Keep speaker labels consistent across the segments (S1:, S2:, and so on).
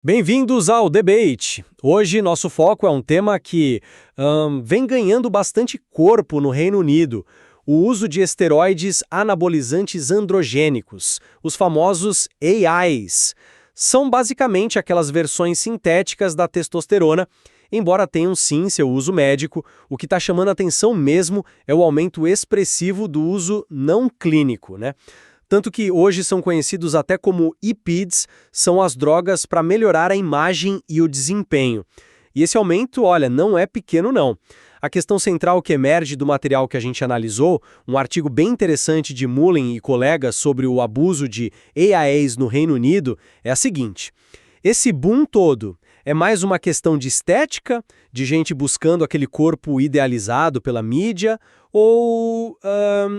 S1: Bem-vindos ao Debate. Hoje nosso foco é um tema que vem ganhando bastante corpo no Reino Unido, o uso de esteroides anabolizantes androgênicos, os famosos AIs. São basicamente aquelas versões sintéticas da testosterona, embora tenham sim seu uso médico. O que está chamando a atenção mesmo é o aumento expressivo do uso não clínico, né? Tanto que hoje são conhecidos até como IPIDs, são as drogas para melhorar a imagem e o desempenho. E esse aumento, olha, não é pequeno não. A questão central que emerge do material que a gente analisou, um artigo bem interessante de Mullen e colegas sobre o abuso de AIs no Reino Unido, é a seguinte: esse boom todo é mais uma questão de estética, de gente buscando aquele corpo idealizado pela mídia, ou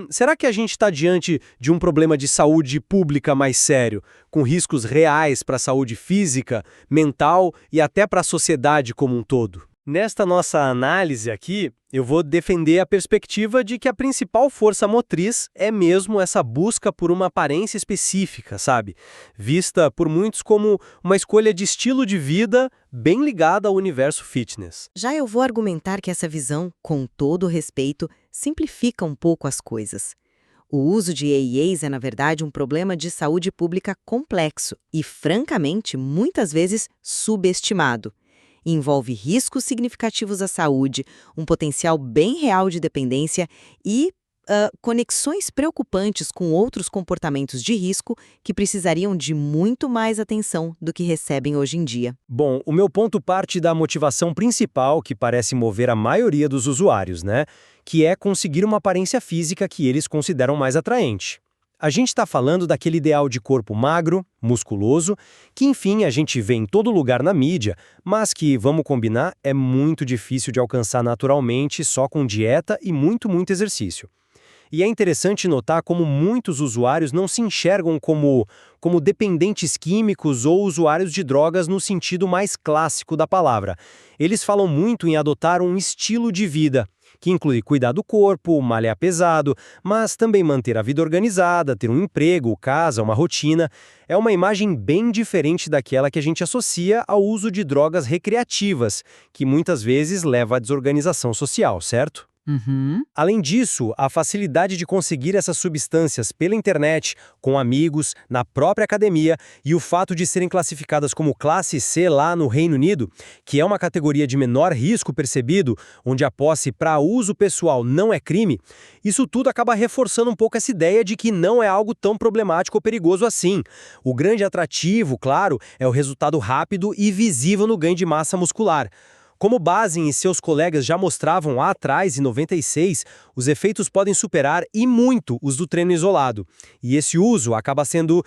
S1: será que a gente está diante de um problema de saúde pública mais sério, com riscos reais para a saúde física, mental e até para a sociedade como um todo? Nesta nossa análise aqui, eu vou defender a perspectiva de que a principal força motriz é mesmo essa busca por uma aparência específica, sabe? Vista por muitos como uma escolha de estilo de vida bem ligada ao universo fitness.
S2: Já eu vou argumentar que essa visão, com todo o respeito, simplifica um pouco as coisas. O uso de AIs é, na verdade, um problema de saúde pública complexo e, francamente, muitas vezes subestimado. Envolve riscos significativos à saúde, um potencial bem real de dependência e conexões preocupantes com outros comportamentos de risco que precisariam de muito mais atenção do que recebem hoje em dia.
S1: Bom, o meu ponto parte da motivação principal que parece mover a maioria dos usuários, né? Que é conseguir uma aparência física que eles consideram mais atraente. A gente está falando daquele ideal de corpo magro, musculoso, que enfim a gente vê em todo lugar na mídia, mas que, vamos combinar, é muito difícil de alcançar naturalmente só com dieta e muito exercício. E é interessante notar como muitos usuários não se enxergam como dependentes químicos ou usuários de drogas no sentido mais clássico da palavra. Eles falam muito em adotar um estilo de vida, que inclui cuidar do corpo, malhar pesado, mas também manter a vida organizada, ter um emprego, casa, uma rotina. É uma imagem bem diferente daquela que a gente associa ao uso de drogas recreativas, que muitas vezes leva à desorganização social, certo? Além disso, a facilidade de conseguir essas substâncias pela internet, com amigos, na própria academia e o fato de serem classificadas como classe C lá no Reino Unido, que é uma categoria de menor risco percebido, onde a posse para uso pessoal não é crime, isso tudo acaba reforçando um pouco essa ideia de que não é algo tão problemático ou perigoso assim. O grande atrativo, claro, é o resultado rápido e visível no ganho de massa muscular. Como Bazin e seus colegas já mostravam lá atrás, em 96, os efeitos podem superar e muito os do treino isolado. E esse uso acaba sendo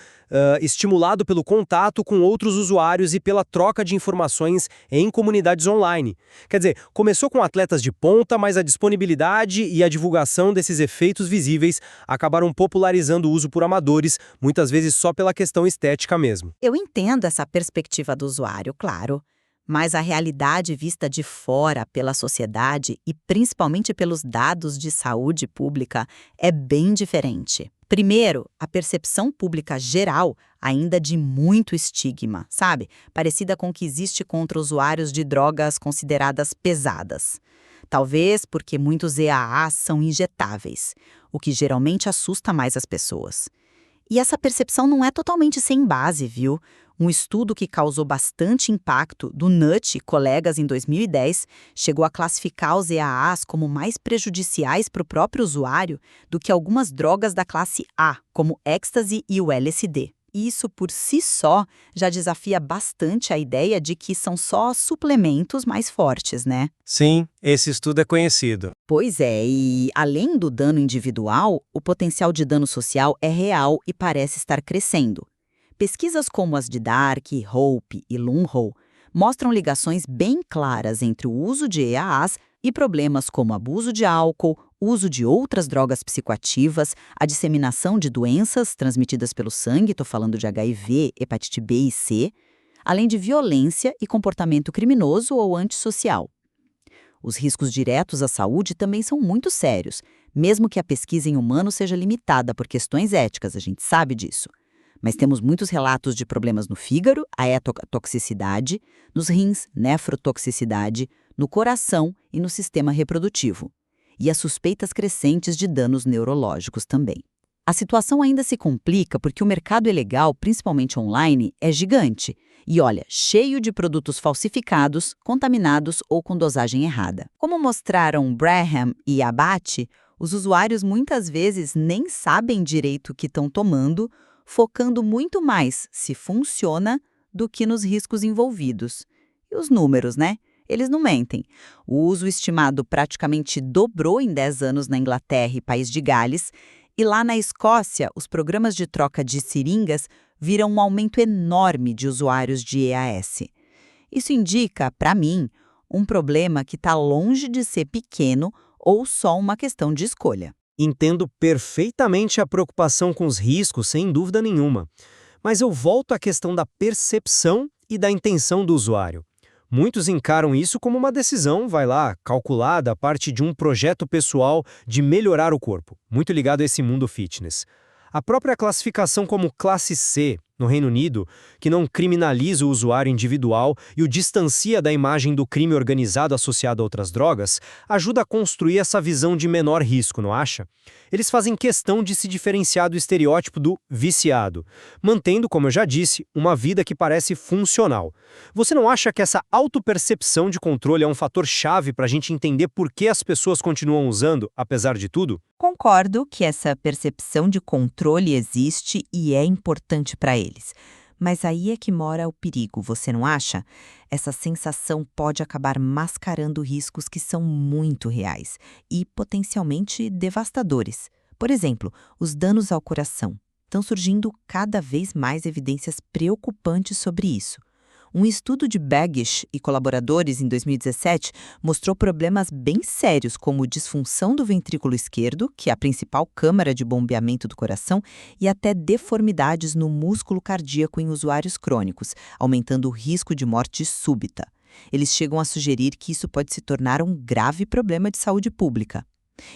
S1: estimulado pelo contato com outros usuários e pela troca de informações em comunidades online. Quer dizer, começou com atletas de ponta, mas a disponibilidade e a divulgação desses efeitos visíveis acabaram popularizando o uso por amadores, muitas vezes só pela questão estética mesmo.
S2: Eu entendo essa perspectiva do usuário, claro. Mas a realidade vista de fora pela sociedade e principalmente pelos dados de saúde pública é bem diferente. Primeiro, a percepção pública geral ainda de muito estigma, sabe? Parecida com o que existe contra usuários de drogas consideradas pesadas. Talvez porque muitos EAAs são injetáveis, o que geralmente assusta mais as pessoas. E essa percepção não é totalmente sem base, viu? Um estudo que causou bastante impacto, do Nutt e colegas em 2010, chegou a classificar os EAAs como mais prejudiciais para o próprio usuário do que algumas drogas da classe A, como êxtase e o LSD. Isso, por si só, já desafia bastante a ideia de que são só suplementos mais fortes, né?
S1: Sim, esse estudo é conhecido.
S2: Pois é, e além do dano individual, o potencial de dano social é real e parece estar crescendo. Pesquisas como as de Dark, Hope e Lumhoe mostram ligações bem claras entre o uso de EAAs e problemas como abuso de álcool, uso de outras drogas psicoativas, a disseminação de doenças transmitidas pelo sangue, estou falando de HIV, hepatite B e C, além de violência e comportamento criminoso ou antissocial. Os riscos diretos à saúde também são muito sérios, mesmo que a pesquisa em humanos seja limitada por questões éticas, a gente sabe disso. mas temos muitos relatos de problemas no fígado, a hetotoxicidade, nos rins, nefrotoxicidade, no coração e no sistema reprodutivo. E as suspeitas crescentes de danos neurológicos também. A situação ainda se complica porque o mercado ilegal, principalmente online, é gigante. E olha, cheio de produtos falsificados, contaminados ou com dosagem errada. Como mostraram Braham e Abate, os usuários muitas vezes nem sabem direito o que estão tomando, focando muito mais se funciona do que nos riscos envolvidos. E os números, né? Eles não mentem. O uso estimado praticamente dobrou em 10 anos na Inglaterra e País de Gales, e lá na Escócia, os programas de troca de seringas viram um aumento enorme de usuários de EAS. Isso indica, para mim, um problema que está longe de ser pequeno ou só uma questão de escolha.
S1: Entendo perfeitamente a preocupação com os riscos, sem dúvida nenhuma. Mas eu volto à questão da percepção e da intenção do usuário. Muitos encaram isso como uma decisão, calculada a parte de um projeto pessoal de melhorar o corpo, muito ligado a esse mundo fitness. A própria classificação como classe C, no Reino Unido, que não criminaliza o usuário individual e o distancia da imagem do crime organizado associado a outras drogas, ajuda a construir essa visão de menor risco, não acha? Eles fazem questão de se diferenciar do estereótipo do viciado, mantendo, como eu já disse, uma vida que parece funcional. Você não acha que essa autopercepção de controle é um fator chave para a gente entender por que as pessoas continuam usando, apesar de tudo?
S2: Concordo que essa percepção de controle existe e é importante para eles. Mas aí é que mora o perigo, você não acha? Essa sensação pode acabar mascarando riscos que são muito reais e potencialmente devastadores. Por exemplo, os danos ao coração. Estão surgindo cada vez mais evidências preocupantes sobre isso. Um estudo de Baggish e colaboradores em 2017 mostrou problemas bem sérios como disfunção do ventrículo esquerdo, que é a principal câmara de bombeamento do coração, e até deformidades no músculo cardíaco em usuários crônicos, aumentando o risco de morte súbita. Eles chegam a sugerir que isso pode se tornar um grave problema de saúde pública.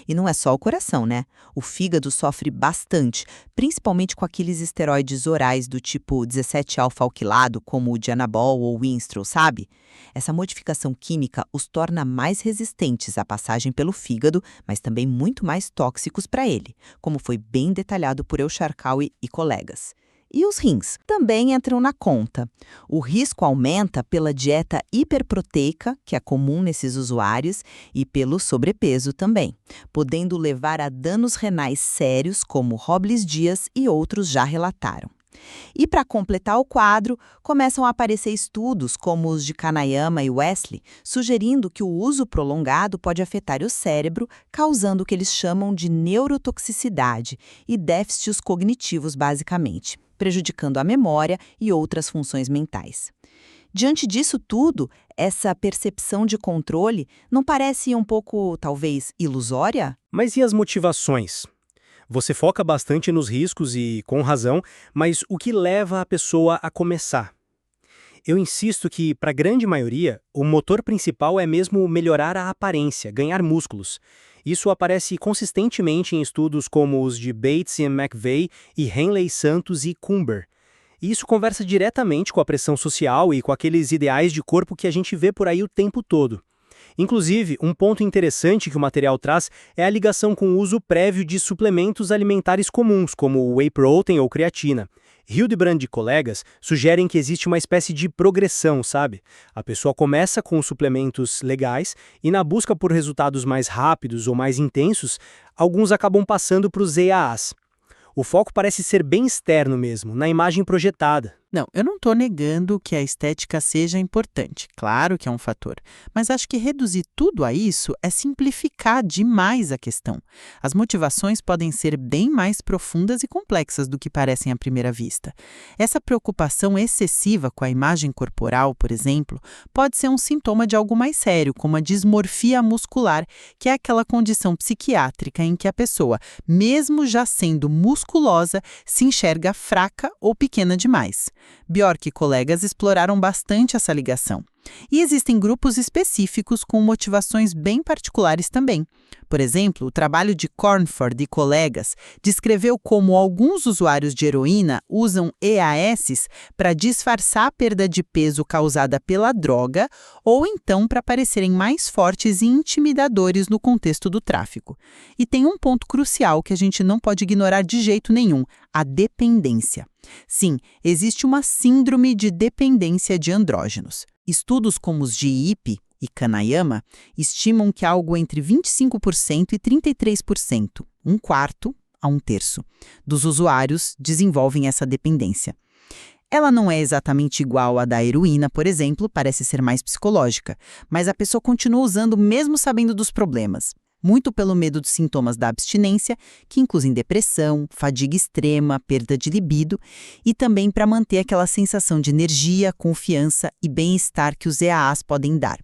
S2: E não é só o coração, né? O fígado sofre bastante, principalmente com aqueles esteroides orais do tipo 17-alfa-alquilado, como o Dianabol ou Winstrol, sabe? Essa modificação química os torna mais resistentes à passagem pelo fígado, mas também muito mais tóxicos para ele, como foi bem detalhado por Eusharkawi e colegas. E os rins também entram na conta. O risco aumenta pela dieta hiperproteica, que é comum nesses usuários, e pelo sobrepeso também, podendo levar a danos renais sérios, como Robles Dias e outros já relataram. E para completar o quadro, começam a aparecer estudos como os de Kanayama e Wesley, sugerindo que o uso prolongado pode afetar o cérebro, causando o que eles chamam de neurotoxicidade e déficits cognitivos, basicamente, prejudicando a memória e outras funções mentais. Diante disso tudo, essa percepção de controle não parece um pouco, talvez, ilusória?
S1: Mas e as motivações? Você foca bastante nos riscos e, com razão, mas o que leva a pessoa a começar? Eu insisto que, para a grande maioria, o motor principal é mesmo melhorar a aparência, ganhar músculos. Isso aparece consistentemente em estudos como os de Bates e McVeigh e Henley Santos e Cumber. E isso conversa diretamente com a pressão social e com aqueles ideais de corpo que a gente vê por aí o tempo todo. Inclusive, um ponto interessante que o material traz é a ligação com o uso prévio de suplementos alimentares comuns, como o whey protein ou creatina. Hildebrand e colegas sugerem que existe uma espécie de progressão, sabe? A pessoa começa com os suplementos legais e, na busca por resultados mais rápidos ou mais intensos, alguns acabam passando para os EAAs. O foco parece ser bem externo mesmo, na imagem projetada.
S3: Não, eu não estou negando que a estética seja importante, claro que é um fator, mas acho que reduzir tudo a isso é simplificar demais a questão. As motivações podem ser bem mais profundas e complexas do que parecem à primeira vista. Essa preocupação excessiva com a imagem corporal, por exemplo, pode ser um sintoma de algo mais sério, como a dismorfia muscular, que é aquela condição psiquiátrica em que a pessoa, mesmo já sendo musculosa, se enxerga fraca ou pequena demais. Bjork e colegas exploraram bastante essa ligação. E existem grupos específicos com motivações bem particulares também. Por exemplo, o trabalho de Cornford e colegas descreveu como alguns usuários de heroína usam EASs para disfarçar a perda de peso causada pela droga ou então para parecerem mais fortes e intimidadores no contexto do tráfico. E tem um ponto crucial que a gente não pode ignorar de jeito nenhum: a dependência. Sim, existe uma síndrome de dependência de andrógenos. Estudos como os de Ippi e Kanayama estimam que algo entre 25% e 33%, um quarto a um terço, dos usuários desenvolvem essa dependência. Ela não é exatamente igual à da heroína, por exemplo, parece ser mais psicológica, mas a pessoa continua usando mesmo sabendo dos problemas. Muito pelo medo dos sintomas da abstinência, que incluem depressão, fadiga extrema, perda de libido, e também para manter aquela sensação de energia, confiança e bem-estar que os EAAs podem dar.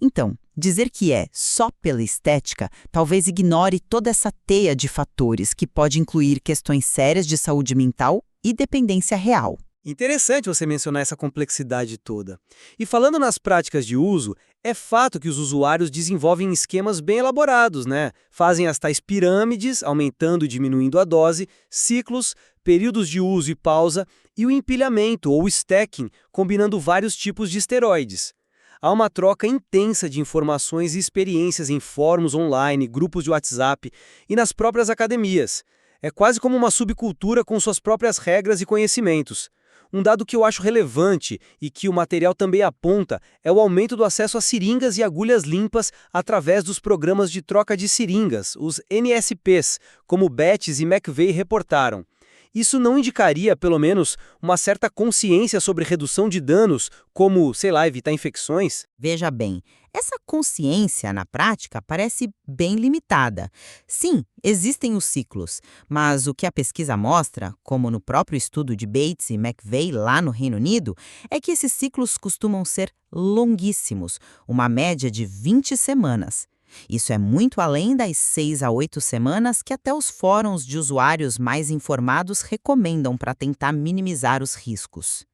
S3: Então, dizer que é só pela estética talvez ignore toda essa teia de fatores que pode incluir questões sérias de saúde mental e dependência real.
S1: Interessante você mencionar essa complexidade toda. E falando nas práticas de uso, é fato que os usuários desenvolvem esquemas bem elaborados, né? Fazem as tais pirâmides, aumentando e diminuindo a dose, ciclos, períodos de uso e pausa, e o empilhamento ou stacking, combinando vários tipos de esteroides. Há uma troca intensa de informações e experiências em fóruns online, grupos de WhatsApp e nas próprias academias. É quase como uma subcultura com suas próprias regras e conhecimentos. Um dado que eu acho relevante e que o material também aponta é o aumento do acesso a seringas e agulhas limpas através dos programas de troca de seringas, os NSPs, como Betts e McVeigh reportaram. Isso não indicaria, pelo menos, uma certa consciência sobre redução de danos, como, sei lá, evitar infecções?
S2: Veja bem, essa consciência, na prática, parece bem limitada. Sim, existem os ciclos, mas o que a pesquisa mostra, como no próprio estudo de Bates e McVeigh lá no Reino Unido, é que esses ciclos costumam ser longuíssimos, uma média de 20 semanas. Isso é muito além das 6 a 8 semanas que até os fóruns de usuários mais informados recomendam para tentar minimizar os riscos.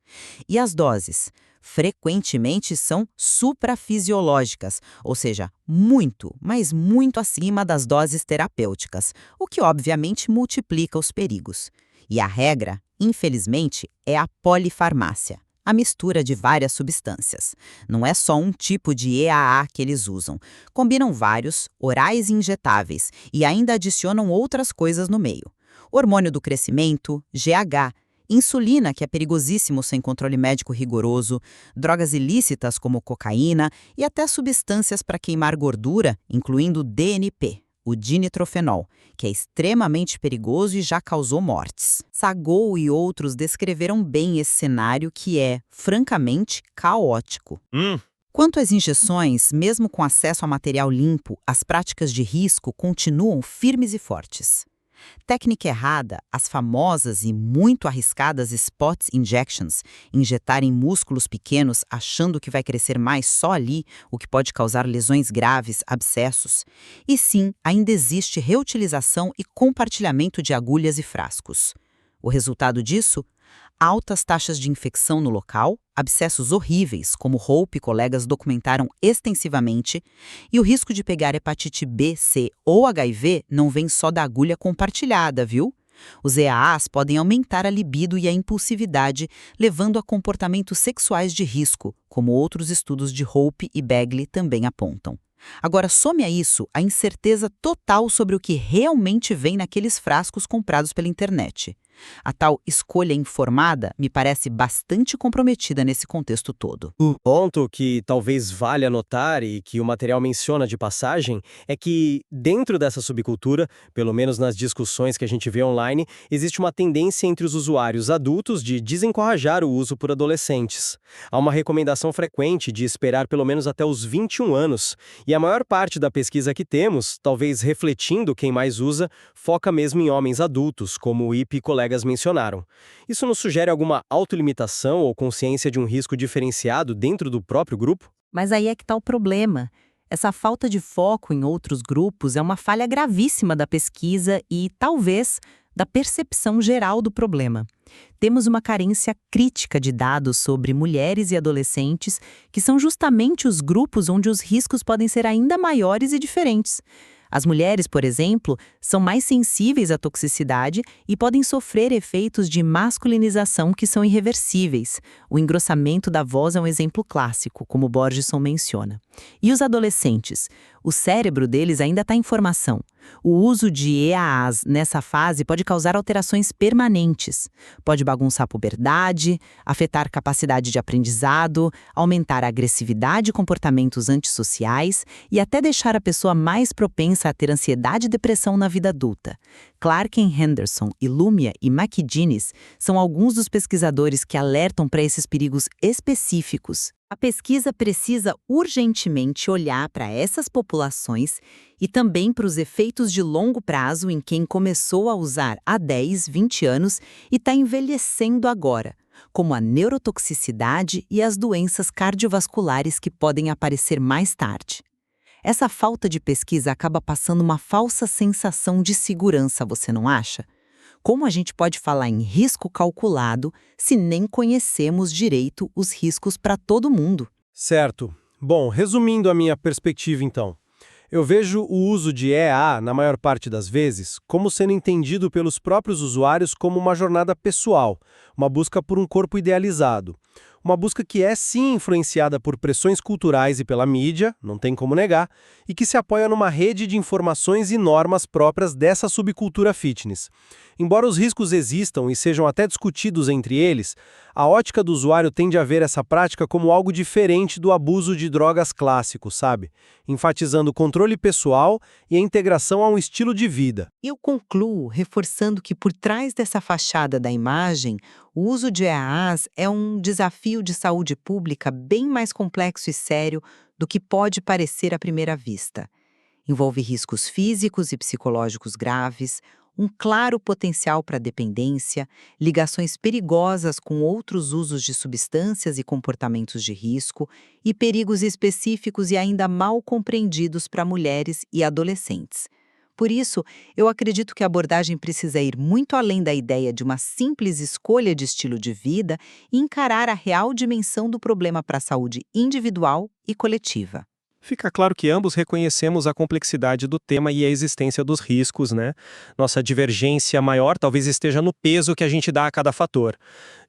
S2: E as doses? Frequentemente são suprafisiológicas, ou seja, muito, mas muito acima das doses terapêuticas, o que obviamente multiplica os perigos. E a regra, infelizmente, é a polifarmácia. A mistura de várias substâncias. Não é só um tipo de EAA que eles usam. Combinam vários, orais e injetáveis, e ainda adicionam outras coisas no meio. Hormônio do crescimento, GH, insulina, que é perigosíssimo sem controle médico rigoroso, drogas ilícitas como cocaína e até substâncias para queimar gordura, incluindo DNP. O dinitrofenol, que é extremamente perigoso e já causou mortes. Sagou e outros descreveram bem esse cenário que é, francamente, caótico. Quanto às injeções, mesmo com acesso a material limpo, as práticas de risco continuam firmes e fortes. Técnica errada, as famosas e muito arriscadas spot injections, injetar em músculos pequenos achando que vai crescer mais só ali, o que pode causar lesões graves, abscessos. E sim, ainda existe reutilização e compartilhamento de agulhas e frascos. O resultado disso? Altas taxas de infecção no local, abscessos horríveis, como Hope e colegas documentaram extensivamente, e o risco de pegar hepatite B, C ou HIV não vem só da agulha compartilhada, viu? Os EAAs podem aumentar a libido e a impulsividade, levando a comportamentos sexuais de risco, como outros estudos de Hope e Bagley também apontam. Agora, some a isso a incerteza total sobre o que realmente vem naqueles frascos comprados pela internet. A tal escolha informada me parece bastante comprometida nesse contexto todo.
S1: O ponto que talvez valha notar e que o material menciona de passagem é que, dentro dessa subcultura, pelo menos nas discussões que a gente vê online, existe uma tendência entre os usuários adultos de desencorajar o uso por adolescentes. Há uma recomendação frequente de esperar pelo menos até os 21 anos, e a maior parte da pesquisa que temos, talvez refletindo quem mais usa, foca mesmo em homens adultos, como o Ippi e colegas mencionaram. Isso nos sugere alguma autolimitação ou consciência de um risco diferenciado dentro do próprio grupo?
S2: Mas aí é que está o problema. Essa falta de foco em outros grupos é uma falha gravíssima da pesquisa e, talvez, da percepção geral do problema. Temos uma carência crítica de dados sobre mulheres e adolescentes, que são justamente os grupos onde os riscos podem ser ainda maiores e diferentes. As mulheres, por exemplo, são mais sensíveis à toxicidade e podem sofrer efeitos de masculinização que são irreversíveis. O engrossamento da voz é um exemplo clássico, como Borgeson menciona. E os adolescentes? O cérebro deles ainda está em formação. O uso de EAAs nessa fase pode causar alterações permanentes. Pode bagunçar a puberdade, afetar capacidade de aprendizado, aumentar a agressividade e comportamentos antissociais e até deixar a pessoa mais propensa a ter ansiedade e depressão na vida adulta. Clarken Henderson, Illumia e McGinnis são alguns dos pesquisadores que alertam para esses perigos específicos. A pesquisa precisa urgentemente olhar para essas populações e também para os efeitos de longo prazo em quem começou a usar há 10, 20 anos e está envelhecendo agora, como a neurotoxicidade e as doenças cardiovasculares que podem aparecer mais tarde. Essa falta de pesquisa acaba passando uma falsa sensação de segurança, você não acha? Como a gente pode falar em risco calculado se nem conhecemos direito os riscos para todo mundo?
S1: Certo. Bom, resumindo a minha perspectiva então, eu vejo o uso de EA, na maior parte das vezes, como sendo entendido pelos próprios usuários como uma jornada pessoal, uma busca por um corpo idealizado. Uma busca que é sim influenciada por pressões culturais e pela mídia, não tem como negar, e que se apoia numa rede de informações e normas próprias dessa subcultura fitness. Embora os riscos existam e sejam até discutidos entre eles, a ótica do usuário tende a ver essa prática como algo diferente do abuso de drogas clássico, sabe? Enfatizando o controle pessoal e a integração a um estilo de vida.
S2: Eu concluo reforçando que por trás dessa fachada da imagem, o uso de EAAs é um desafio de saúde pública bem mais complexo e sério do que pode parecer à primeira vista. Envolve riscos físicos e psicológicos graves, um claro potencial para dependência, ligações perigosas com outros usos de substâncias e comportamentos de risco e perigos específicos e ainda mal compreendidos para mulheres e adolescentes. Por isso, eu acredito que a abordagem precisa ir muito além da ideia de uma simples escolha de estilo de vida e encarar a real dimensão do problema para a saúde individual e coletiva.
S4: Fica claro que ambos reconhecemos a complexidade do tema e a existência dos riscos, né? Nossa divergência maior talvez esteja no peso que a gente dá a cada fator.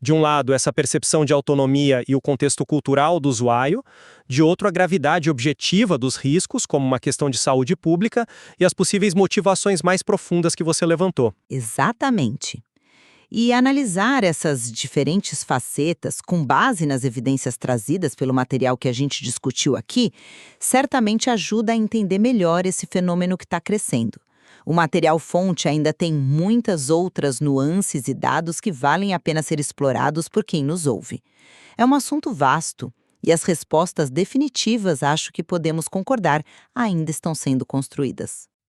S4: De um lado, essa percepção de autonomia e o contexto cultural do usuário, de outro, a gravidade objetiva dos riscos, como uma questão de saúde pública, e as possíveis motivações mais profundas que você levantou.
S2: Exatamente. E analisar essas diferentes facetas, com base nas evidências trazidas pelo material que a gente discutiu aqui, certamente ajuda a entender melhor esse fenômeno que está crescendo. O material-fonte ainda tem muitas outras nuances e dados que valem a pena ser explorados por quem nos ouve. É um assunto vasto, e as respostas definitivas, acho que podemos concordar, ainda estão sendo construídas.